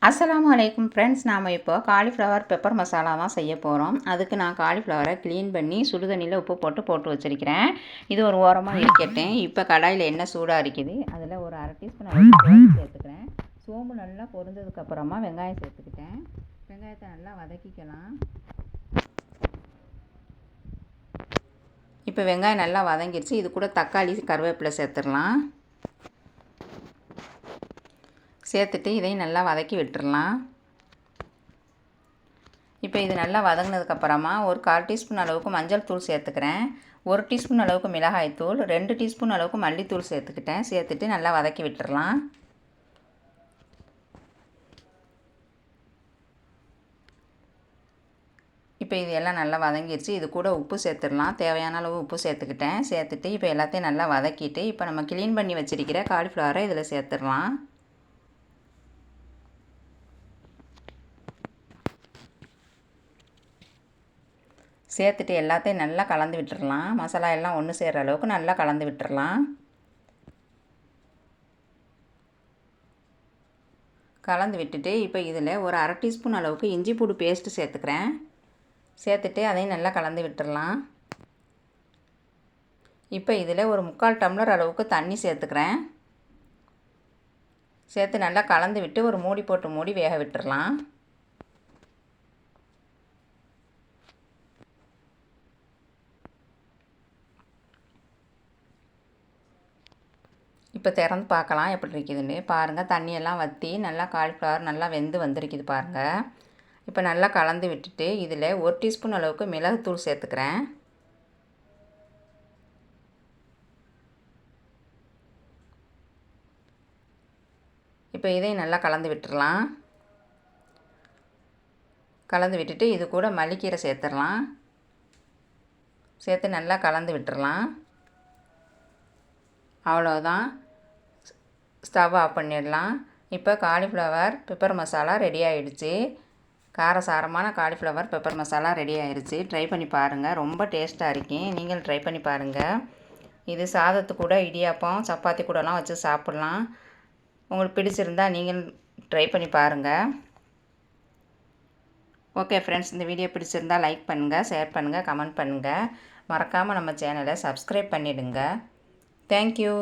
அஸ்ஸலாமு அலைக்கும் ஃப்ரெண்ட்ஸ், நாம் இப்போ காலிஃப்ளவர் பெப்பர் மசாலா தான் செய்ய போகிறோம். அதுக்கு நான் காலிஃப்ளவரை க்ளீன் பண்ணி சுடுதண்ணியில் உப்பு போட்டு வச்சுருக்கிறேன். இது ஒரு ஓரமாக இருக்கட்டேன். இப்போ கடாயில் எண்ணெய் சூடாக இருக்குது. அதில் ஒரு அரை டீஸ்பூன் அளவுக்கு சோம்பு சேர்த்துக்கிறேன். சோம்பு நல்லா பொரிஞ்சதுக்கப்புறமா வெங்காயம் சேர்த்துக்கிட்டேன். வெங்காயத்தை நல்லா வதக்கிக்கலாம். இப்போ வெங்காயம் நல்லா வதங்கிடுச்சு. இது கூட தக்காளி கருவேப்பிலை சேர்த்துடலாம். சேர்த்துட்டு இதையும் நல்லா வதக்கி விட்டுடலாம். இப்போ இது நல்லா வதங்கினதுக்கப்புறமா ஒரு 1/4 டீஸ்பூன் அளவுக்கு மஞ்சள் தூள் சேர்த்துக்கிறேன். 1 டீஸ்பூன் அளவுக்கு மிளகாய் தூள், 2 டீஸ்பூன் அளவுக்கு மல்லித்தூள் சேர்த்துக்கிட்டேன். சேர்த்துட்டு நல்லா வதக்கி விட்டுடலாம். இப்போ இது எல்லாம் நல்லா வதங்கிடுச்சு. இது கூட உப்பு சேர்த்துடலாம். தேவையான அளவு உப்பு சேர்த்துக்கிட்டேன். சேர்த்துட்டு இப்போ எல்லாத்தையும் நல்லா வதக்கிட்டு இப்போ நம்ம க்ளீன் பண்ணி வச்சுருக்கிற காலிஃப்ளவரை இதில் சேர்த்துடலாம். சேர்த்துட்டு எல்லாத்தையும் நல்லா கலந்து விட்டுடலாம். மசாலா எல்லாம் ஒன்று சேர்கிற அளவுக்கு நல்லா கலந்து விட்டுடலாம். கலந்து விட்டுட்டு இப்போ இதில் ஒரு அரை டீஸ்பூன் அளவுக்கு இஞ்சி பூண்டு பேஸ்ட்டு சேர்த்துக்கிறேன். சேர்த்துட்டு அதையும் நல்லா கலந்து விட்டுடலாம். இப்போ இதில் ஒரு 3/4 டம்ளர் அளவுக்கு தண்ணி சேர்த்துக்கிறேன். சேர்த்து நல்லா கலந்து விட்டு ஒரு மூடி போட்டு மூடி வேக விட்டுடலாம். இப்போ திறந்து பார்க்கலாம் எப்படி இருக்குதுன்னு. பாருங்கள், தண்ணியெல்லாம் வற்றி நல்லா காலிஃப்ளவர் நல்லா வெந்து வந்திருக்குது பாருங்கள். இப்போ நல்லா கலந்து விட்டுட்டு இதில் 1 டீஸ்பூன் அளவுக்கு மிளகுத்தூள் சேர்த்துக்கிறேன். இப்போ இதையும் நல்லா கலந்து விட்டுடலாம். கலந்து விட்டுட்டு இது கூட மல்லிக்கீரை சேர்த்துடலாம். சேர்த்து நல்லா கலந்து விட்டுடலாம். அவ்வளோதான், ஸ்டவ் ஆஃப் பண்ணிடலாம். இப்போ காலிஃப்ளவர் பெப்பர் மசாலா ரெடி ஆகிடுச்சு. காரசாரமான காலிஃப்ளவர் பெப்பர் மசாலா ரெடி ஆகிடுச்சு. ட்ரை பண்ணி பாருங்கள், ரொம்ப டேஸ்ட்டாக இருக்கும். நீங்கள் ட்ரை பண்ணி பாருங்கள். இது சாதத்து கூட, இடியாப்பம், சப்பாத்தி கூடலாம் வச்சு சாப்பிட்லாம். உங்களுக்கு பிடிச்சிருந்தால் நீங்கள் ட்ரை பண்ணி பாருங்கள். ஓகே ஃப்ரெண்ட்ஸ், இந்த வீடியோ பிடிச்சிருந்தால் லைக் பண்ணுங்கள், ஷேர் பண்ணுங்கள், கமெண்ட் பண்ணுங்கள். மறக்காமல் நம்ம சேனலை சப்ஸ்கிரைப் பண்ணிவிடுங்க. தேங்க்யூ.